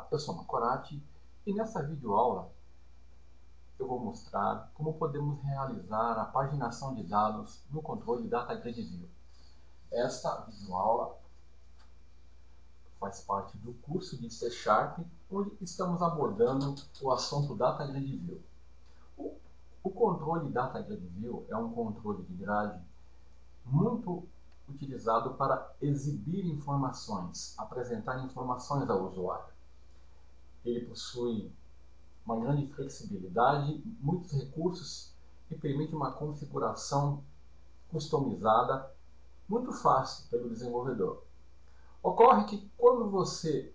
Olá, eu sou Macorati e nessa videoaula eu vou mostrar como podemos realizar a paginação de dados no controle Data Grid View. Esta videoaula faz parte do curso de C#, onde estamos abordando o assunto Data Grid View. O controle Data Grid View é um controle de grade muito utilizado para exibir informações, apresentar informações ao usuário. Ele possui uma grande flexibilidade, muitos recursos e permite uma configuração customizada muito fácil pelo desenvolvedor. Ocorre que quando você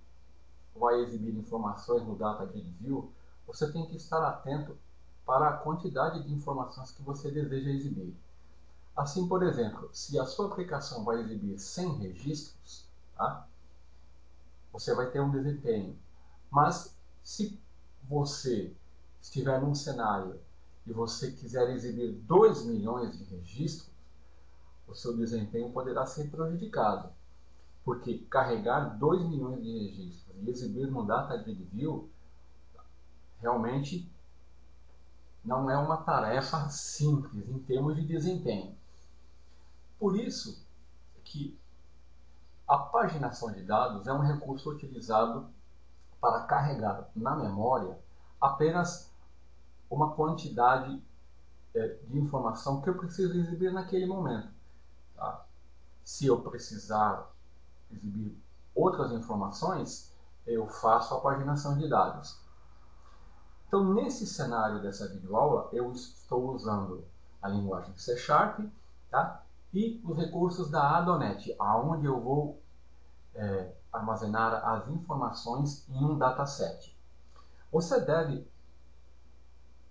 vai exibir informações no Data Grid View, você tem que estar atento para a quantidade de informações que você deseja exibir. Assim, por exemplo, se a sua aplicação vai exibir 100 registros, tá? Você vai ter um desempenho. Mas se você estiver num cenário e você quiser exibir 2 milhões de registros, o seu desempenho poderá ser prejudicado. Porque carregar 2 milhões de registros e exibir no Data Grid View realmente não é uma tarefa simples em termos de desempenho. Por isso que a paginação de dados é um recurso utilizado para carregar na memória apenas uma quantidade de informação que eu preciso exibir naquele momento. Tá? Se eu precisar exibir outras informações, eu faço a paginação de dados. Então, nesse cenário dessa videoaula, eu estou usando a linguagem C#, tá? E os recursos da Adonet, aonde eu vou armazenar as informações em um dataset. Você deve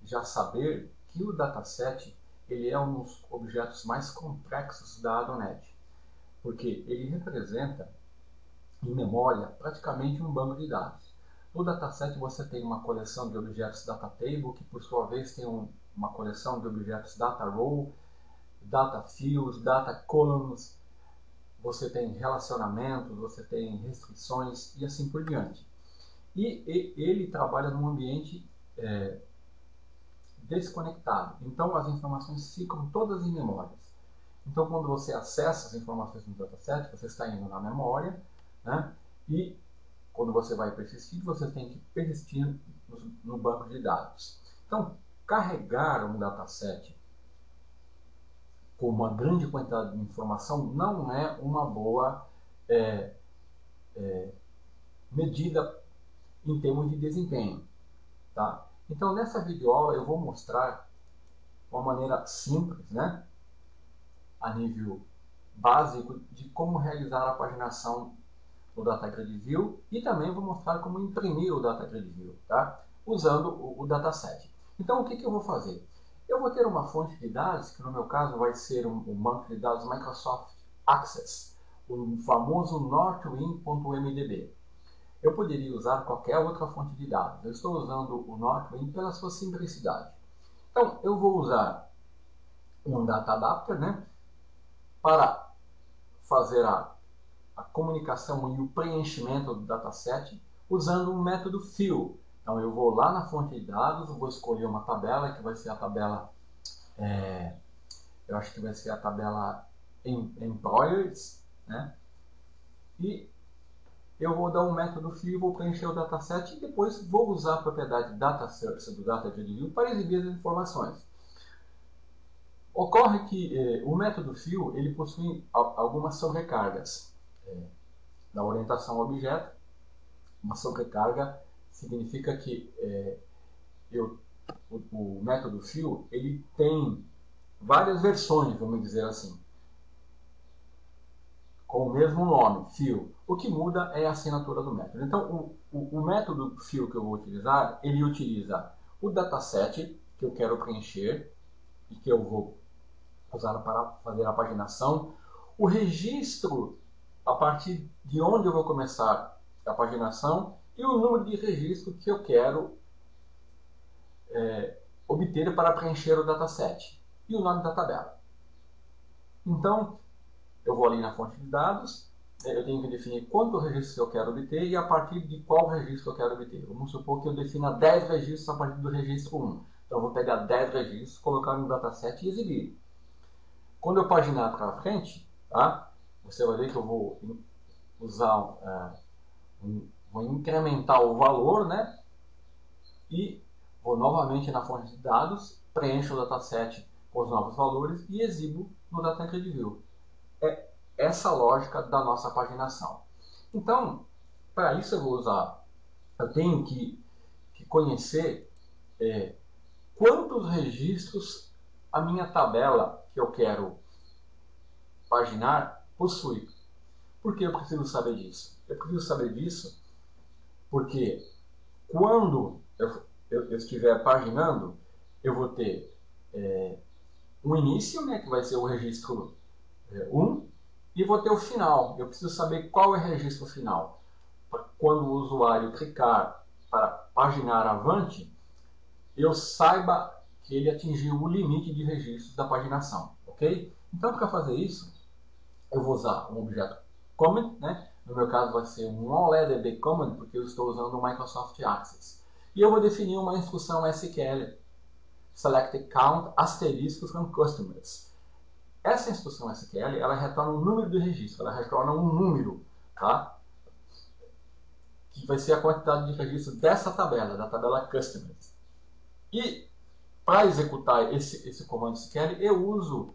já saber que o dataset ele é um dos objetos mais complexos da Adonet, porque ele representa em memória praticamente um banco de dados. No dataset você tem uma coleção de objetos data table, que por sua vez tem uma coleção de objetos data row, data fields, data columns, você tem relacionamentos, você tem restrições e assim por diante. E ele trabalha num ambiente desconectado. Então as informações ficam todas em memórias. Então quando você acessa as informações no dataset, você está indo na memória, né? E quando você vai persistir, você tem que persistir no banco de dados. Então, carregar um dataset com uma grande quantidade de informação não é uma boa medida em termos de desempenho. Tá? Então, nessa videoaula eu vou mostrar uma maneira simples, né, a nível básico, de como realizar a paginação no Data Grid View e também vou mostrar como imprimir o Data Grid View, tá? Usando o dataset. Então, o que eu vou fazer? Eu vou ter uma fonte de dados, que no meu caso vai ser um banco de dados Microsoft Access, o famoso northwind.mdb. Eu poderia usar qualquer outra fonte de dados. Eu estou usando o Northwind pela sua simplicidade. Então, eu vou usar um Data Adapter, né, para fazer a comunicação e o preenchimento do dataset usando um método fill. Então eu vou lá na fonte de dados, vou escolher uma tabela que vai ser a tabela, eu acho que vai ser a tabela Employers, né? E eu vou dar um método fill, vou preencher o dataset e depois vou usar a propriedade data source do Data Grid View para exibir as informações. Ocorre que o método fill ele possui algumas sobrecargas. Na orientação ao objeto, uma sobrecarga significa que o método fill ele tem várias versões, vamos dizer assim, com o mesmo nome, fill. O que muda é a assinatura do método. Então, o método fill que eu vou utilizar, ele utiliza o dataset que eu quero preencher e que eu vou usar para fazer a paginação, o registro a partir de onde eu vou começar a paginação e o número de registro que eu quero obter para preencher o dataset e o nome da tabela. Então, eu vou ali na fonte de dados, eu tenho que definir quanto registro eu quero obter e a partir de qual registro eu quero obter. Vamos supor que eu defina 10 registros a partir do registro 1. Então eu vou pegar 10 registros, colocar no dataset e exibir. Quando eu paginar para frente, tá? Você vai ver que eu vou usar, vou incrementar o valor, né? E vou novamente na fonte de dados, preencho o dataset com os novos valores e exibo no Data Grid View. É essa a lógica da nossa paginação. Então, para isso eu tenho que conhecer quantos registros a minha tabela que eu quero paginar possui. Por que eu preciso saber disso? Eu preciso saber disso porque quando eu estiver paginando, eu vou ter um início, né, que vai ser o registro 1, e vou ter o final. Eu preciso saber qual é o registro final. Quando o usuário clicar para paginar avante, eu saiba que ele atingiu o limite de registros da paginação. Ok? Então, para fazer isso, eu vou usar um objeto comment, né? No meu caso vai ser um OLEDB comment, porque eu estou usando o Microsoft Access. E eu vou definir uma instrução SQL, select count asterisco from customers. Essa instrução SQL, ela retorna um número de registro, ela retorna um número, tá? Que vai ser a quantidade de registro dessa tabela, da tabela customers. E para executar esse comando SQL, eu uso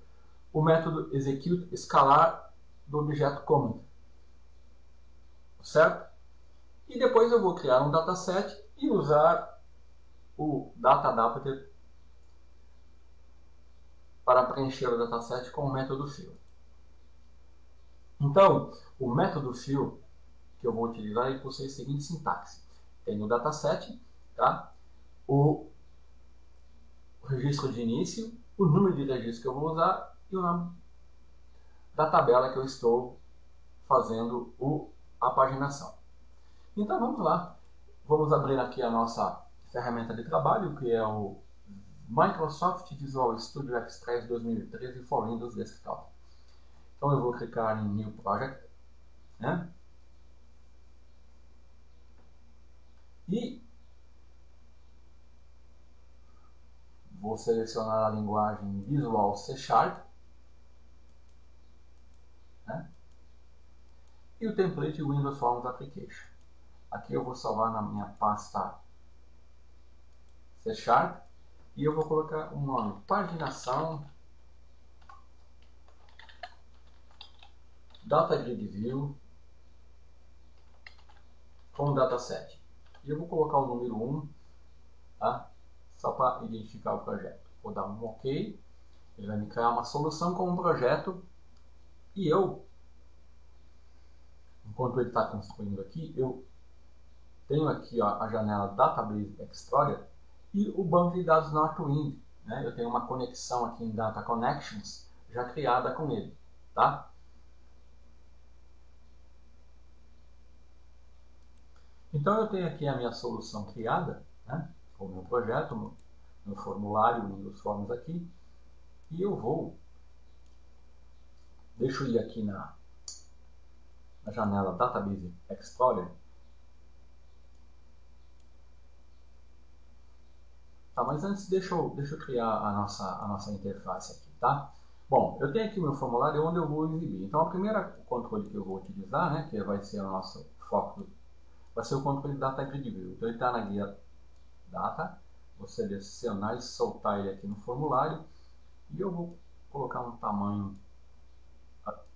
o método execute escalar do objeto comment, certo? E depois eu vou criar um dataset e usar o data-adapter para preencher o dataset com o método fill. Então, o método fill que eu vou utilizar ele possui a seguinte sintaxe. Tem no dataset, tá? O registro de início, o número de registros que eu vou usar e o nome da tabela que eu estou fazendo a paginação. Então vamos lá. Vamos abrir aqui a nossa ferramenta de trabalho, que é o Microsoft Visual Studio Express 2013 for Windows Desktop. Então eu vou clicar em New Project, né? E vou selecionar a linguagem Visual C Sharp, né? E o template Windows Forms Application. Aqui eu vou salvar na minha pasta C Sharp e eu vou colocar um nome, paginação Data Grid View com dataset. E eu vou colocar o número 1, tá? Só para identificar o projeto. Vou dar um OK. Ele vai me criar uma solução com um projeto. E eu, enquanto ele está construindo aqui, eu tenho aqui ó, a janela Database Explorer e o banco de dados Northwind, né? Eu tenho uma conexão aqui em Data Connections já criada com ele, tá? Então eu tenho aqui a minha solução criada, né? Com o meu projeto, meu formulário, Windows Forms aqui, e eu deixo eu ir aqui na janela Database Explorer. Tá, mas antes deixa eu criar a nossa interface aqui, tá? Bom, eu tenho aqui o meu formulário onde eu vou exibir. Então, a primeira controle que eu vou utilizar, né, que vai ser o nosso foco, vai ser o controle Data Grid View. Então, ele está na guia Data, vou selecionar e soltar ele aqui no formulário, e eu vou colocar um tamanho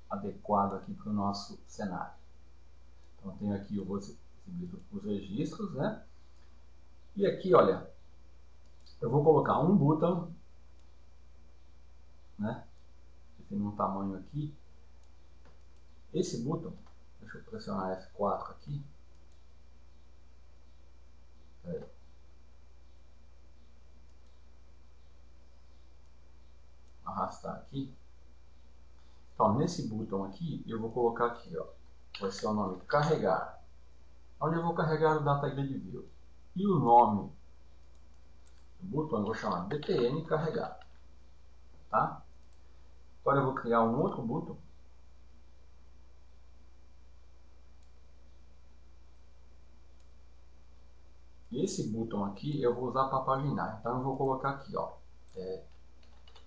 adequado aqui para o nosso cenário. Então, eu tenho aqui, eu vou exibir os registros, né? E aqui, olha, eu vou colocar um botão, né? Tem um tamanho aqui. Esse botão, deixa eu pressionar F4 aqui. Arrastar aqui. Então, nesse botão aqui, eu vou colocar aqui, ó, vai ser o nome carregar, onde eu vou carregar o Data Grid View. E o nome do botão eu vou chamar btn carregar, tá? Agora eu vou criar um outro botão, esse botão aqui eu vou usar para paginar. Então eu vou colocar aqui, ó.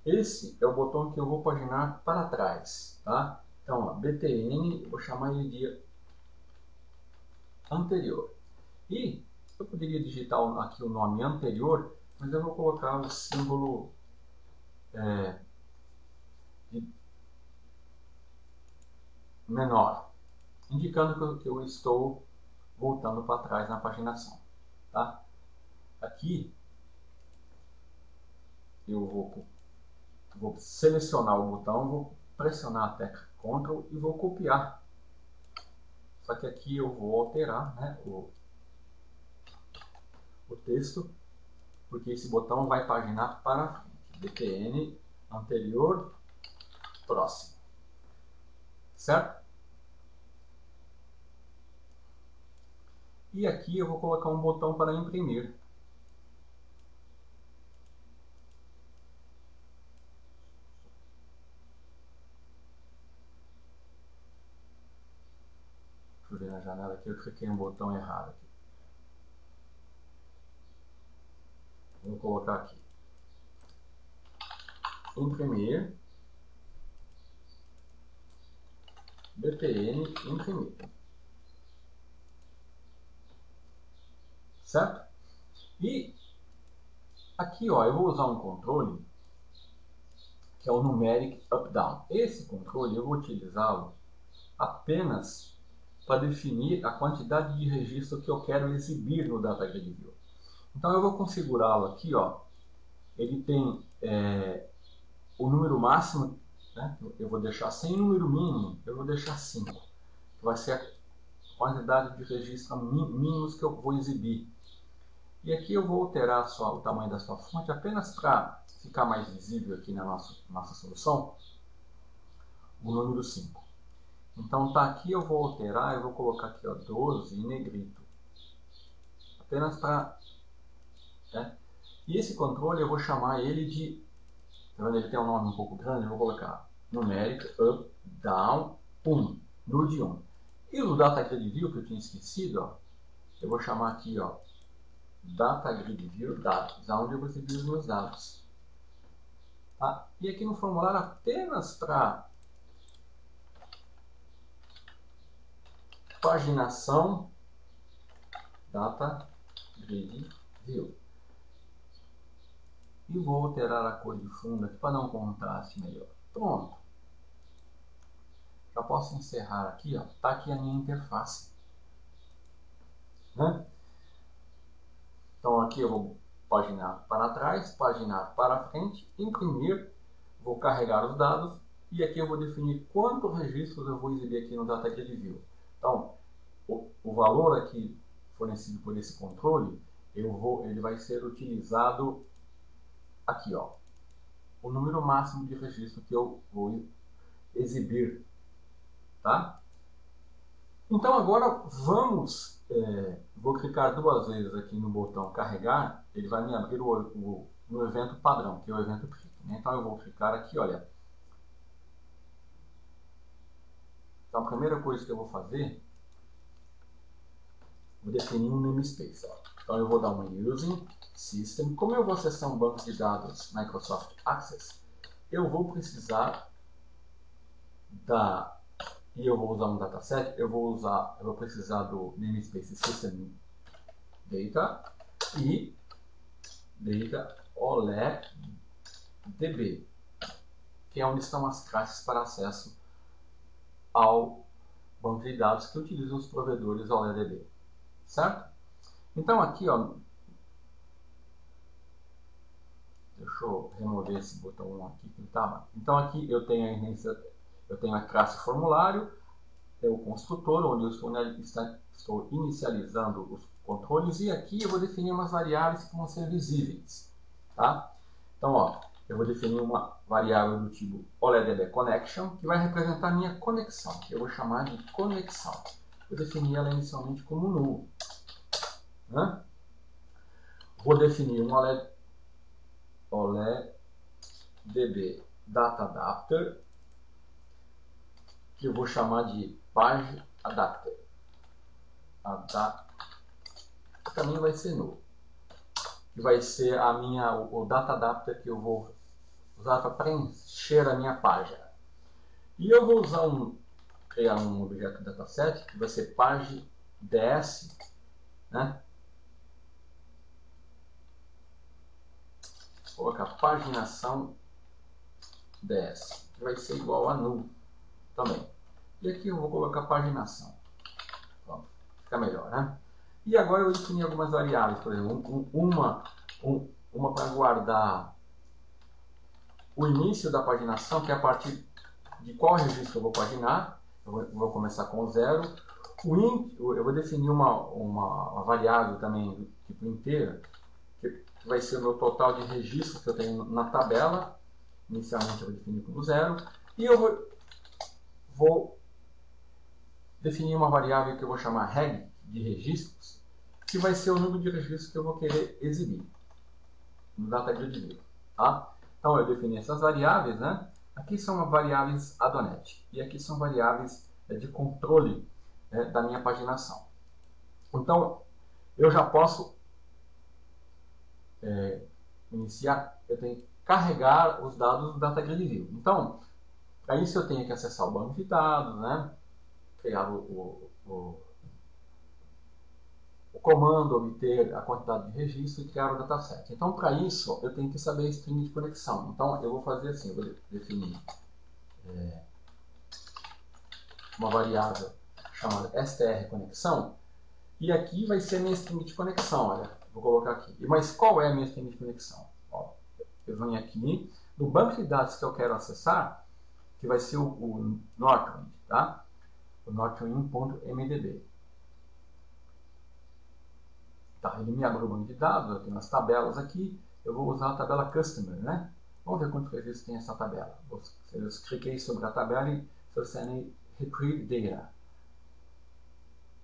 Esse é o botão que eu vou paginar para trás, tá? Então, ó, btn, vou chamar ele de anterior. E eu poderia digitar aqui o nome anterior, mas eu vou colocar o símbolo menor, indicando que eu estou voltando para trás na paginação, tá? Aqui eu vou selecionar o botão, vou pressionar a tecla Ctrl e vou copiar. Só que aqui eu vou alterar, né, o texto, porque esse botão vai paginar para frente. btn anterior próximo, certo? E aqui eu vou colocar um botão para imprimir. Deixa eu ver na janela aqui, eu cliquei no botão errado aqui. Vou colocar aqui. Imprimir. btn imprimir. Certo? E aqui, ó, eu vou usar um controle que é o Numeric Up-Down. Esse controle eu vou utilizá-lo apenas para definir a quantidade de registro que eu quero exibir no Data Grid View. Então eu vou configurá-lo aqui, ó. Ele tem o número máximo, né? Eu vou deixar 100, número mínimo eu vou deixar 5, que vai ser a quantidade de registros mínimos que eu vou exibir. E aqui eu vou alterar o tamanho da sua fonte apenas para ficar mais visível aqui na nossa solução, o número 5. Então tá aqui, eu vou alterar, eu vou colocar aqui, ó, 12 em negrito. Apenas para... né? E esse controle eu vou chamar ele de... tá vendo? Ele tem um nome um pouco grande, eu vou colocar Numeric Up, Down, 1, Nude 1. E o Data Grid View, que eu tinha esquecido, ó, eu vou chamar aqui, ó, Data Grid View Dados, onde eu vou exibir os meus dados. Tá? E aqui no formulário, apenas para paginação Data Grid View. E vou alterar a cor de fundo aqui para dar um contraste melhor. Pronto. Já posso encerrar aqui, ó. Tá aqui a minha interface, né? Então aqui eu vou paginar para trás, paginar para frente, imprimir, vou carregar os dados e aqui eu vou definir quantos registros eu vou exibir aqui no Data Grid View. Então, o valor aqui fornecido por esse controle, ele vai ser utilizado aqui, ó, o número máximo de registro que eu vou exibir, tá? Então agora vou clicar 2 vezes aqui no botão carregar, ele vai me abrir no evento padrão, que é o evento click, né? Então eu vou clicar aqui, olha. Então a primeira coisa que eu vou fazer, vou definir um namespace, ó. Então eu vou dar um using system. Como eu vou acessar um banco de dados Microsoft Access, eu vou precisar e eu vou usar um dataset, eu vou precisar do namespace system data e data OLEDB, que é onde estão as classes para acesso ao banco de dados que utilizam os provedores OLEDB, certo? Então aqui, ó, deixa eu remover esse botão aqui que estava. Então aqui eu tenho a classe formulário, é o construtor, onde eu estou inicializando os controles, e aqui eu vou definir umas variáveis que vão ser visíveis, tá? Então, ó, eu vou definir uma variável do tipo OLEDB Connection, que vai representar a minha conexão, que eu vou chamar de conexão. Eu defini ela inicialmente como null, né? Vou definir um OLEDB Data Adapter, que eu vou chamar de Page Adapter. também vai ser null. Que vai ser o data adapter que eu vou usar para preencher a minha página. E eu vou criar um objeto dataset que vai ser page.ds, né? Vou colocar paginação ds, que vai ser igual a null também. E aqui eu vou colocar paginação. Pronto, fica melhor, né? E agora eu defini algumas variáveis, por exemplo, uma para guardar o início da paginação, que é a partir de qual registro eu vou paginar. Eu vou começar com 0. Eu vou definir uma variável também, tipo inteira, que vai ser o meu total de registros que eu tenho na tabela. Inicialmente eu vou definir como 0. E eu vou definir uma variável que eu vou chamar reg, de registros, que vai ser o número de registros que eu vou querer exibir no DataGrid View, tá? Então eu defini essas variáveis, né? Aqui são variáveis Adonet e aqui são variáveis de controle da minha paginação. Então eu já posso iniciar, eu tenho que carregar os dados do DataGrid View. Então, para isso eu tenho que acessar o banco de dados, né? Criar o comando, obter a quantidade de registro e criar o dataset. Então, para isso, eu tenho que saber a string de conexão. Então, eu vou fazer assim, eu vou definir uma variável chamada strConexão, e aqui vai ser a minha string de conexão, olha, vou colocar aqui. Mas qual é a minha string de conexão? Ó, eu venho aqui no banco de dados que eu quero acessar, que vai ser o Northwind, tá? O northwind.mdb. Tá, ele me abre o banco de dados, eu tenho as tabelas aqui, eu vou usar a tabela Customer, né? Vamos ver quantos registros tem essa tabela. Eu cliquei sobre a tabela e selecionei Retrieve Data.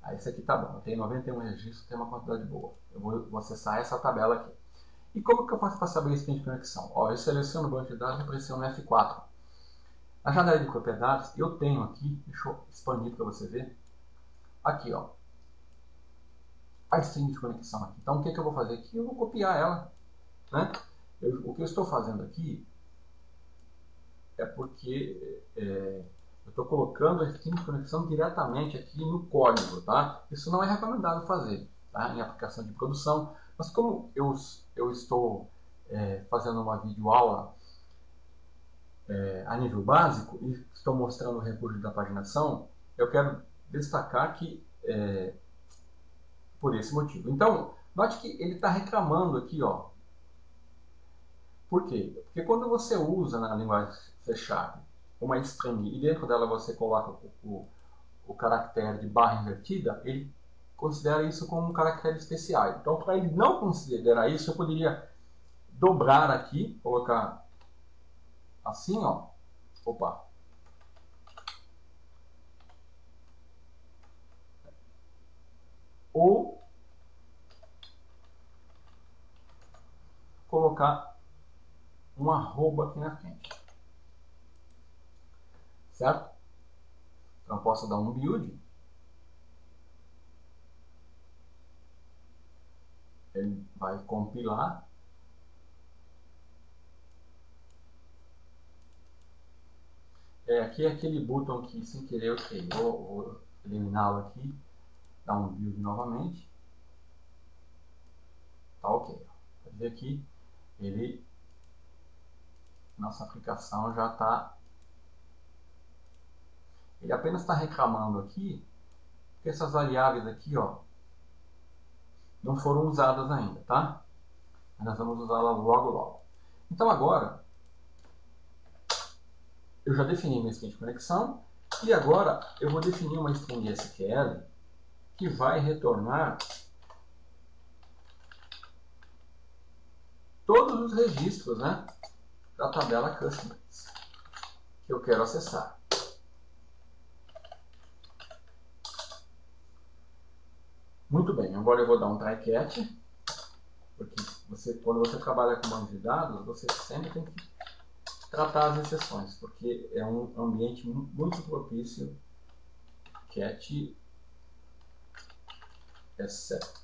Aí esse aqui tá bom, eu tenho 91 registros, tem uma quantidade boa. Eu vou acessar essa tabela aqui. E como que eu faço para saber esse tempo de conexão? Ó, eu seleciono o banco de dados e pressiono F4. Na janela de propriedades, eu tenho aqui, deixa eu expandir para você ver, aqui ó, a string de conexão aqui. Então o que eu vou fazer aqui? Eu vou copiar ela, né? O que eu estou fazendo aqui é porque eu estou colocando a string de conexão diretamente aqui no código, tá? Isso não é recomendado fazer, tá? Em aplicação de produção, mas como eu estou fazendo uma videoaula a nível básico e estou mostrando o recurso da paginação, eu quero destacar que por esse motivo. Então, note que ele está reclamando aqui, ó. Por quê? Porque quando você usa na linguagem C# uma string e dentro dela você coloca o caractere de barra invertida, ele considera isso como um caractere especial. Então, para ele não considerar isso, eu poderia dobrar aqui, colocar assim, ó. Opa. Ou colocar um arroba aqui na frente. Certo? Então eu posso dar um build. Ele vai compilar. Aqui é aquele botão que sem querer eu criei. Vou eliminá-lo aqui. Dar um build novamente. Tá ok. Pode ver aqui. Nossa aplicação já está. Ele apenas está reclamando aqui porque essas variáveis aqui, ó, não foram usadas ainda, tá? Nós vamos usá-las logo logo. Então agora eu já defini minha string de conexão e agora eu vou definir uma string SQL que vai retornar todos os registros, né, da tabela Customers que eu quero acessar. Muito bem, agora eu vou dar um try catch, porque quando você trabalha com banco de dados, você sempre tem que tratar as exceções, porque é um ambiente muito propício. Catch except.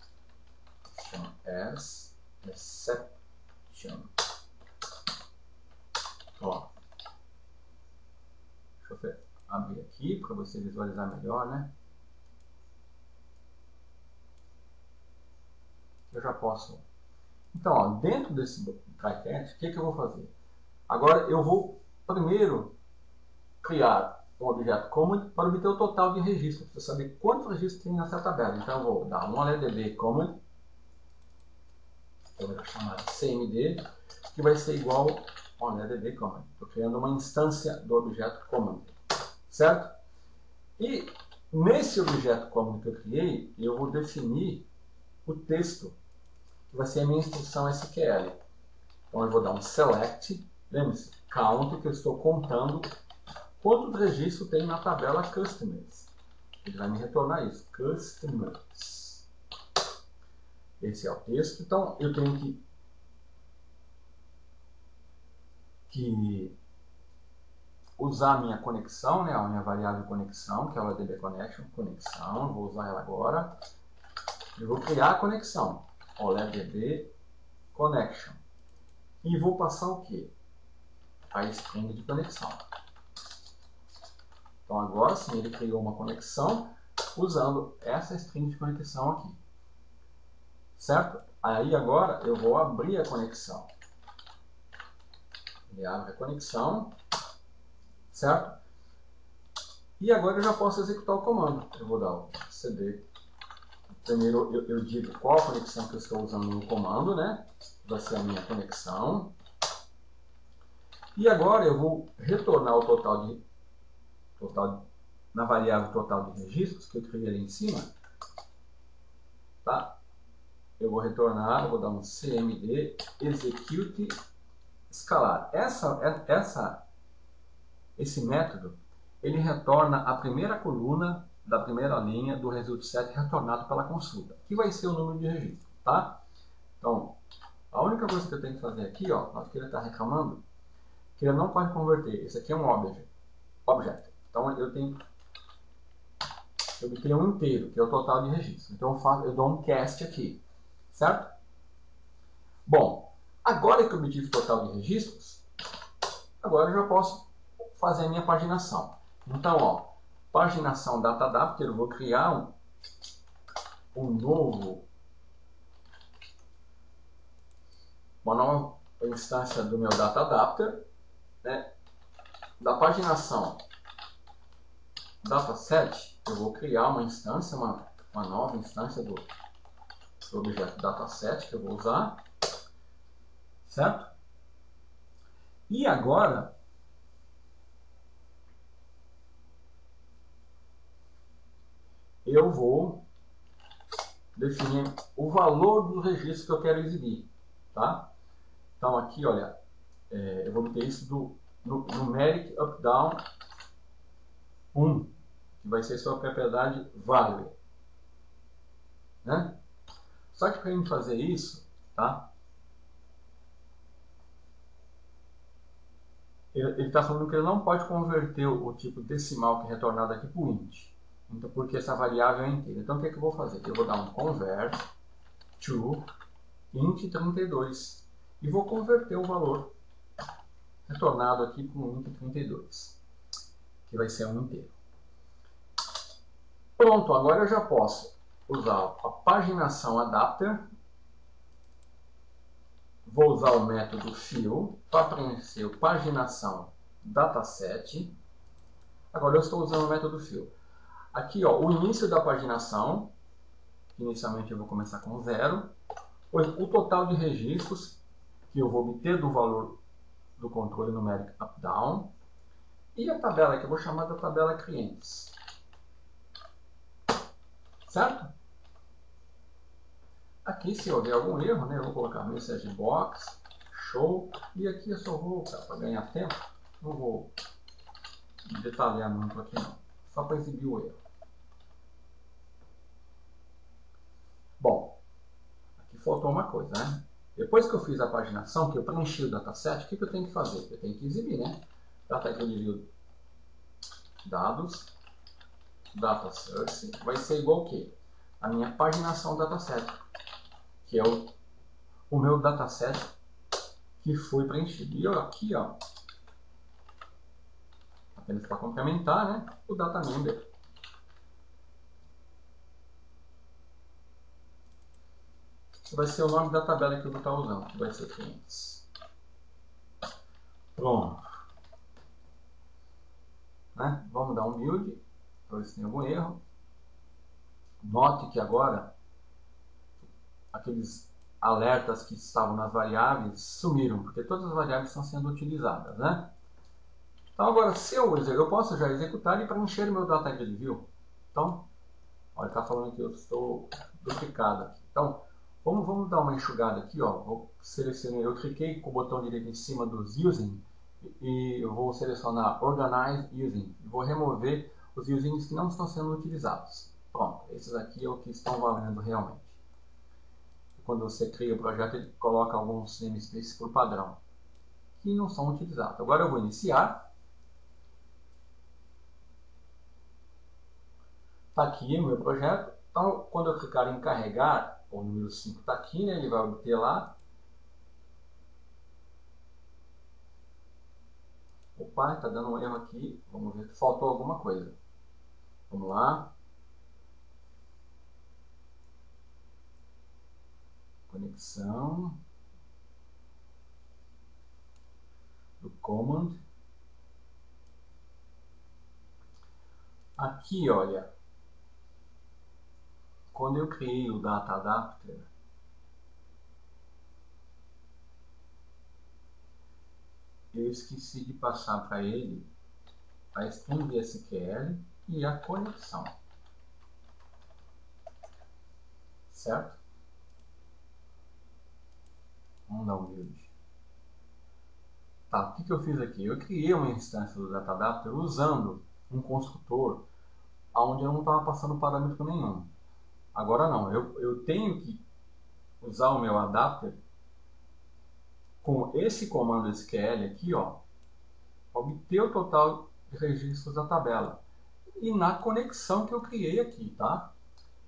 as exception. Ó, deixa eu abrir aqui para você visualizar melhor, né? Eu já posso. Então, ó, dentro desse try-catch, o que eu vou fazer? Agora eu vou primeiro criar um objeto comment para obter o total de registros, para saber quantos registros tem nessa tabela. Então eu vou dar um LDB comment, eu vou chamar de CMD, que vai ser igual a um LDB comment. Estou criando uma instância do objeto comment, certo? E nesse objeto comment que eu criei, eu vou definir o texto, que vai ser a minha instrução SQL. Então eu vou dar um select, lembre-se, count, que eu estou contando quantos registros tem na tabela customers. Ele vai me retornar isso, customers. Esse é o texto. Então eu tenho que usar a minha conexão, né, a minha variável conexão, que é o DB connection, conexão, vou usar ela agora. Eu vou criar a conexão, DB connection. E vou passar o quê? A string de conexão. Então agora sim ele criou uma conexão usando essa string de conexão aqui. Certo? Aí agora eu vou abrir a conexão. Ele abre a conexão. Certo? E agora eu já posso executar o comando. Eu vou dar o cd. Primeiro eu digo qual a conexão que eu estou usando no comando, né? Vai ser a minha conexão. E agora eu vou retornar o total na variável total de registros que eu criei ali em cima. Tá? Eu vou retornar, eu vou dar um cmd execute escalar. Esse método, ele retorna a primeira coluna da primeira linha do result set retornado pela consulta, que vai ser o número de registro, tá? Então, a única coisa que eu tenho que fazer aqui, ó, que ele está reclamando, que ele não pode converter. Esse aqui é um object. Então, eu tenho que obter um inteiro, que é o total de registro. Então, eu dou um cast aqui, certo? Bom, agora que eu obtive o total de registros, agora eu já posso fazer a minha paginação. Então, ó, paginação data adapter, eu vou criar uma nova instância do meu data adapter, né? Da paginação dataset, eu vou criar uma instância, uma nova instância do objeto dataset que eu vou usar, certo? E agora eu vou definir o valor do registro que eu quero exibir, tá? Então aqui, olha, eu vou obter isso do numeric updown 1, que vai ser sua propriedade value, né? Só que para ele fazer isso, tá? Ele está falando que ele não pode converter o tipo decimal que é retornado aqui para o int. Então, porque essa variável é inteira. Então, o que eu vou fazer? Eu vou dar um convert to int 32 e vou converter o valor retornado aqui para o int 32, que vai ser um inteiro. Pronto, agora eu já posso usar a paginação adapter. Vou usar o método fill para preencher o paginação dataset. Agora eu estou usando o método fill. Aqui, ó, o início da paginação, inicialmente eu vou começar com 0, o total de registros que eu vou obter do valor do controle numérico up-down, e a tabela que eu vou chamar da tabela clientes. Certo? Aqui, se houver algum erro, né, eu vou colocar message box, show, e aqui eu só vou, para ganhar tempo, não vou detalhar muito aqui não, só para exibir o erro. Bom, aqui faltou uma coisa, né? Depois que eu fiz a paginação, que eu preenchi o dataset, o que eu tenho que fazer? Eu tenho que exibir, né? Data que eu divido dados, data source, vai ser igual ao quê? A minha paginação dataset. que é o meu dataset que foi preenchido. E eu aqui, ó, apenas para complementar, né, o data member. Que vai ser o nome da tabela que eu vou estar usando, que vai ser clientes. Pronto. Né? Vamos dar um build, para ver se tem algum erro. Note que agora aqueles alertas que estavam nas variáveis sumiram, porque todas as variáveis estão sendo utilizadas, né? Então agora, se eu posso já executar ele para encher o meu data grid view. Então, olha, está falando que eu estou duplicado aqui. Então, vamos dar uma enxugada aqui, ó. Vou selecionar, eu cliquei com o botão direito em cima dos using e eu vou selecionar Organize Using. E vou remover os usings que não estão sendo utilizados. Pronto, esses aqui é o que estão valendo realmente. Quando você cria o projeto, ele coloca alguns namespaces por padrão, que não são utilizados. Agora eu vou iniciar. Está aqui o meu projeto. Então, quando eu clicar em carregar, o número 5 está aqui, né? Ele vai obter lá. Opa, está dando um erro aqui. Vamos ver se faltou alguma coisa. Vamos lá. Conexão. Do command. Aqui, olha. Quando eu criei o Data Adapter, eu esqueci de passar para ele a string SQL e a conexão. Certo? Vamos dar um build. Tá, o que eu fiz aqui? Eu criei uma instância do Data Adapter usando um construtor onde eu não estava passando parâmetro nenhum. Agora não, eu tenho que usar o meu adapter com esse comando SQL aqui, ó, obter o total de registros da tabela. E na conexão que eu criei aqui, tá?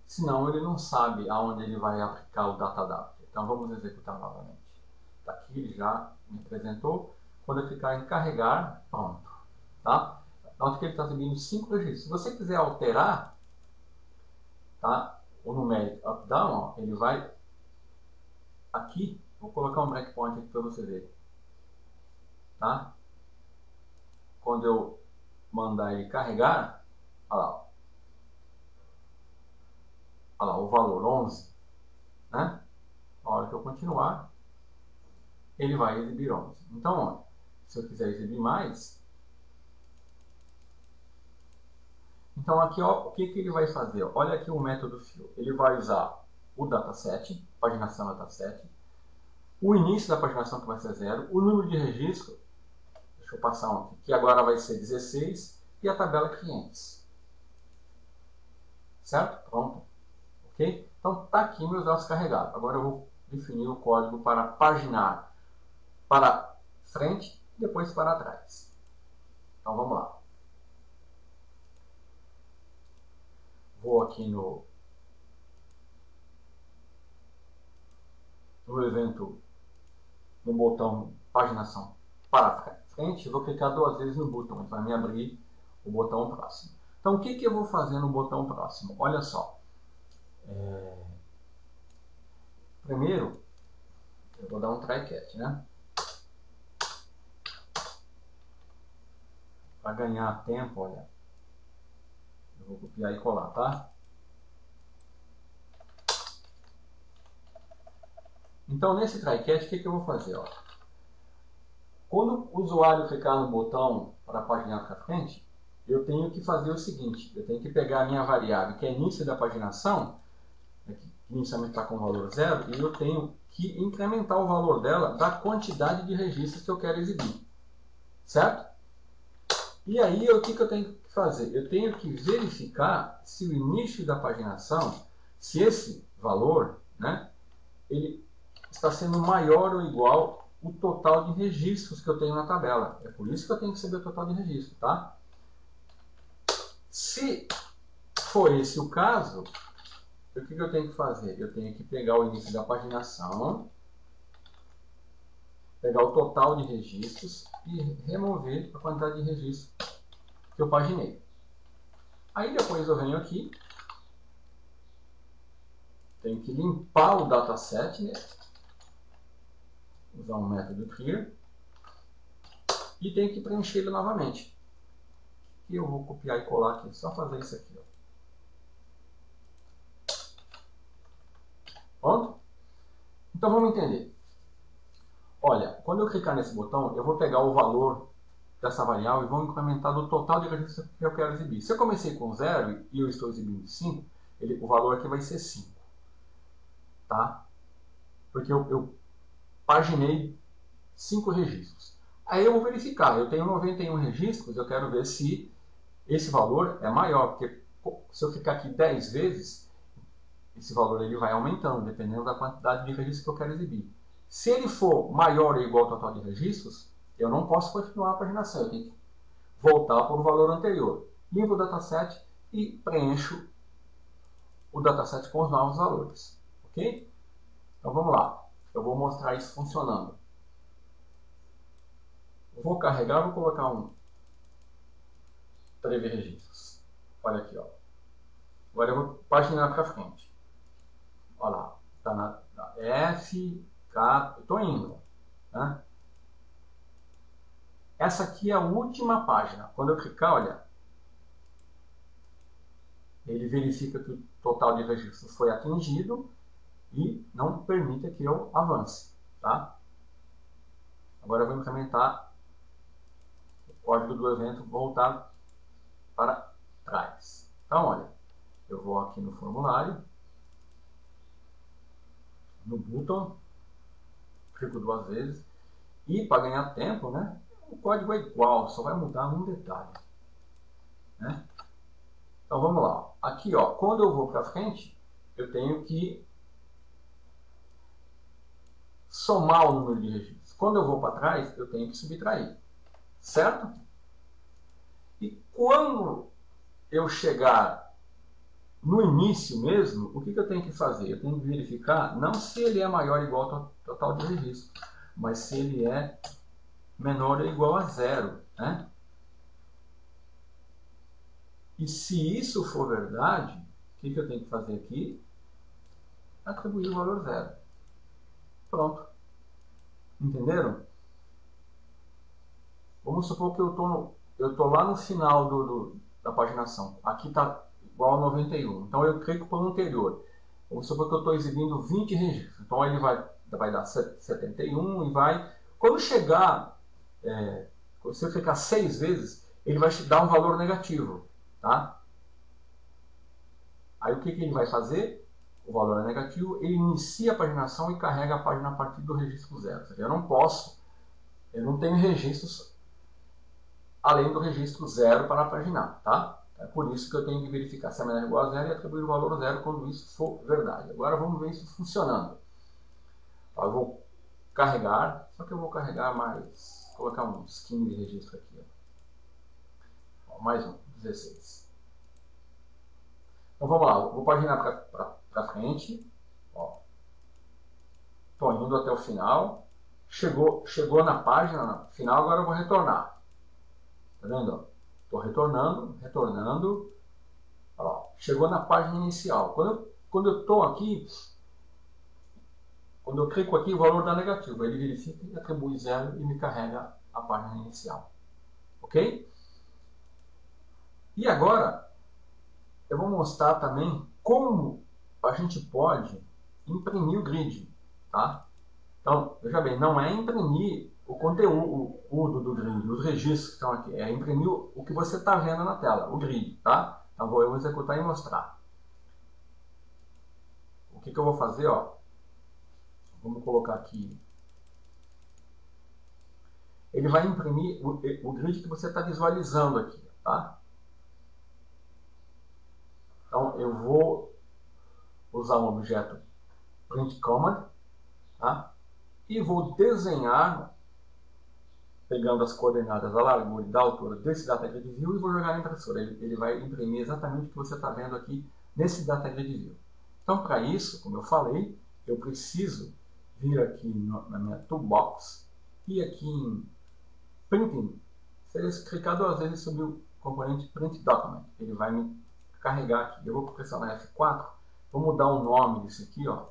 Senão ele não sabe aonde ele vai aplicar o Data Adapter. Então vamos executar novamente. Tá aqui, ele já me apresentou. Quando eu clicar em carregar, pronto. Tá? Note que ele está exibindo 5 registros. Se você quiser alterar, tá? O numérico up-down, ó, ele vai aqui. Vou colocar um breakpoint aqui para você ver. Tá? Quando eu mandar ele carregar, olha lá, olha lá o valor 11. Né? Na hora que eu continuar, ele vai exibir 11. Então, ó, se eu quiser exibir mais, então aqui, ó, o que ele vai fazer? Olha aqui o método fill. Ele vai usar o dataset, paginação dataset, o início da paginação que vai ser 0, o número de registro, deixa eu passar um aqui, que agora vai ser 16, e a tabela 500. Certo? Pronto. Ok? Então está aqui meus dados carregados. Agora eu vou definir o código para paginar para frente e depois para trás. Então vamos lá. Vou aqui no evento, no botão paginação para frente, vou clicar 2 vezes no botão, vai me abrir o botão próximo. Então o que eu vou fazer no botão próximo? Olha só. Primeiro, eu vou dar um try catch, né? Para ganhar tempo, olha. Eu vou copiar e colar, tá? Então, nesse try catch, o que eu vou fazer? Ó? Quando o usuário clicar no botão para paginar para frente, eu tenho que fazer o seguinte. Eu tenho que pegar a minha variável, que é início da paginação, que inicialmente está com o valor 0, e eu tenho que incrementar o valor dela da quantidade de registros que eu quero exibir. Certo? E aí, o que eu tenho que fazer? Eu tenho que verificar se o início da paginação, se esse valor, né, ele está sendo maior ou igual o total de registros que eu tenho na tabela. É por isso que eu tenho que saber o total de registro, tá? Se for esse o caso, o que eu tenho que fazer? Eu tenho que pegar o início da paginação, pegar o total de registros e remover a quantidade de registros que eu paginei. Aí depois eu venho aqui, tenho que limpar o dataset, né? Usar um método clear, e tenho que preencher ele novamente. E eu vou copiar e colar aqui, só fazer isso aqui. Ó. Pronto? Então vamos entender. Olha, quando eu clicar nesse botão, eu vou pegar o valor dessa variável e vou incrementar do total de registros que eu quero exibir. Se eu comecei com 0 e eu estou exibindo 5, o valor aqui vai ser 5. Tá? Porque eu paginei 5 registros. Aí eu vou verificar, eu tenho 91 registros, eu quero ver se esse valor é maior, porque se eu ficar aqui 10 vezes, esse valor ele vai aumentando, dependendo da quantidade de registros que eu quero exibir. Se ele for maior ou igual ao total de registros, eu não posso continuar a paginação, eu tenho que voltar para o valor anterior. Limpo o dataset e preencho o dataset com os novos valores. Ok? Então vamos lá, eu vou mostrar isso funcionando. Eu vou carregar, vou colocar um 3 registros. Olha aqui, ó. Agora eu vou paginar para frente. Olha lá, está na F, K, eu estou indo. Né? Essa aqui é a última página. Quando eu clicar, olha, ele verifica que o total de registros foi atingido e não permite que eu avance. Tá? Agora eu vou incrementar o código do evento voltar para trás. Então, olha, eu vou aqui no formulário, no botão, clico 2 vezes e para ganhar tempo, né, o código é igual, só vai mudar um detalhe. Né? Então vamos lá. Aqui, ó, quando eu vou para frente, eu tenho que somar o número de registros. Quando eu vou para trás, eu tenho que subtrair. Certo? E quando eu chegar no início mesmo, o que eu tenho que fazer? Eu tenho que verificar não se ele é maior ou igual ao total de registros, mas se ele é menor ou igual a 0. Né? E se isso for verdade, o que eu tenho que fazer aqui? Atribuir o valor 0. Pronto. Entenderam? Vamos supor que eu estou lá no final da paginação. Aqui está igual a 91. Então eu clico para o anterior. Vamos supor que eu estou exibindo 20 registros. Então ele vai dar 71 e vai... Quando chegar, se eu clicar 6 vezes, ele vai te dar um valor negativo. Tá? Aí o que ele vai fazer? O valor é negativo, ele inicia a paginação e carrega a página a partir do registro 0. Eu não posso, eu não tenho registros além do registro 0 para paginar. Tá? É por isso que eu tenho que verificar se é menor ou igual a 0 e atribuir o valor 0 quando isso for verdade. Agora vamos ver isso funcionando. Eu vou carregar, só que eu vou carregar mais, vou colocar uns 15 registros aqui. Ó, mais um, 16. Então vamos lá, vou paginar para frente. Estou indo até o final. Chegou na página final, agora eu vou retornar. Tá vendo? Estou retornando. Ó, chegou na página inicial. Quando eu estou aqui, quando eu clico aqui, o valor dá negativo. Ele verifica e atribui 0 e me carrega a página inicial. Ok? E agora, eu vou mostrar também como a gente pode imprimir o grid. Tá? Então, veja bem, não é imprimir o conteúdo do grid, os registros que estão aqui. É imprimir o que você está vendo na tela, o grid. Tá? Então, eu vou executar e mostrar. O que eu vou fazer? Ó, vamos colocar aqui. Ele vai imprimir o grid que você está visualizando aqui. Tá? Então, eu vou usar um objeto print command, tá? E vou desenhar, pegando as coordenadas da largura e da altura desse data grid view e vou jogar na impressora. Ele vai imprimir exatamente o que você está vendo aqui nesse data grid view. Então, para isso, como eu falei, eu preciso vir aqui na minha Toolbox e aqui em Printing, se eu clicar 2 vezes sobre o componente Print Document, ele vai me carregar aqui. Eu vou pressionar F4, vou mudar o nome disso aqui, ó.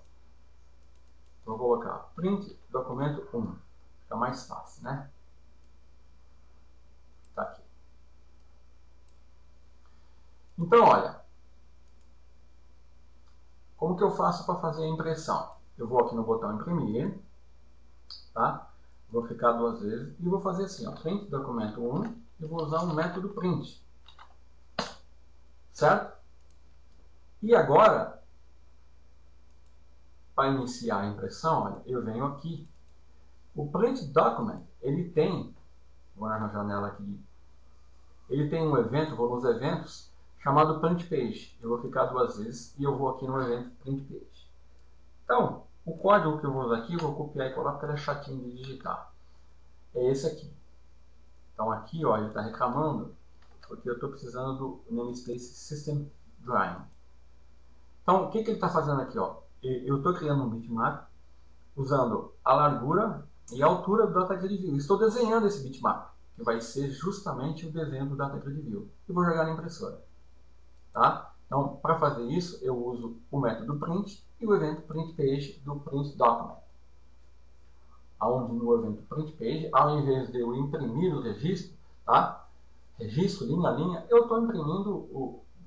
Vou colocar Print Documento 1, fica mais fácil, né? Tá aqui. Então, olha, como que eu faço para fazer a impressão? Eu vou aqui no botão imprimir, tá? Vou clicar 2 vezes e vou fazer assim, ó, Print Documento 1 e vou usar um método print, certo? E agora, para iniciar a impressão, olha, eu venho aqui. O Print Document, ele tem, vou na janela aqui, ele tem um evento, vou nos eventos, chamado Print Page. Eu vou clicar 2 vezes e eu vou aqui no evento Print Page. Então, o código que eu vou usar aqui, eu vou copiar e colar porque ele é chatinho de digitar. É esse aqui. Então aqui, ó, ele está reclamando porque eu estou precisando do namespace System Drawing. Então, o que ele está fazendo aqui? Ó? Eu estou criando um bitmap usando a largura e a altura do Data Grid View. Estou desenhando esse bitmap, que vai ser justamente o desenho do Data Grid View. E vou jogar na impressora. Tá? Então, para fazer isso, eu uso o método print e o evento print page do print document. Onde no evento print page, ao invés de eu imprimir o registro, tá? Registro linha a linha, eu estou imprimindo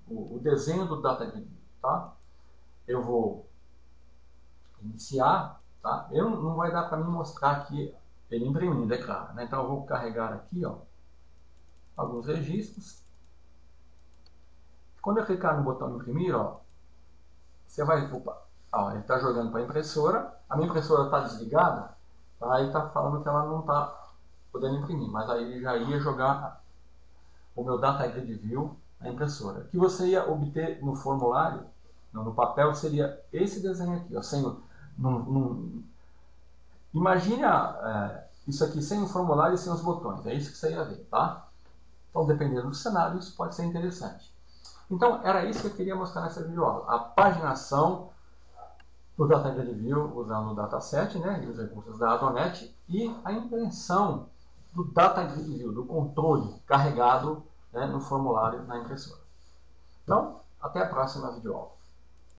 o desenho do Data Grid View. Tá? Eu vou iniciar, tá? Não vai dar para mim mostrar aqui ele imprimindo, é claro, né? Então eu vou carregar aqui, ó, alguns registros. Quando eu clicar no botão imprimir, ó, você vai, opa, ó, ele está jogando para a impressora, a minha impressora está desligada, tá? Aí está falando que ela não está podendo imprimir, mas aí ele já ia jogar o meu Data Grid View na impressora. O que você ia obter no formulário, no papel, seria esse desenho aqui, ó, sem, imagine isso aqui sem o formulário e sem os botões, é isso que você ia ver, tá? Então, dependendo do cenário, isso pode ser interessante. Então, era isso que eu queria mostrar nessa videoaula, a paginação do Data Grid View usando o dataset, né, e os recursos da Adonet, e a impressão do Data Grid View, do controle carregado, né, no formulário na impressora. Então, até a próxima videoaula.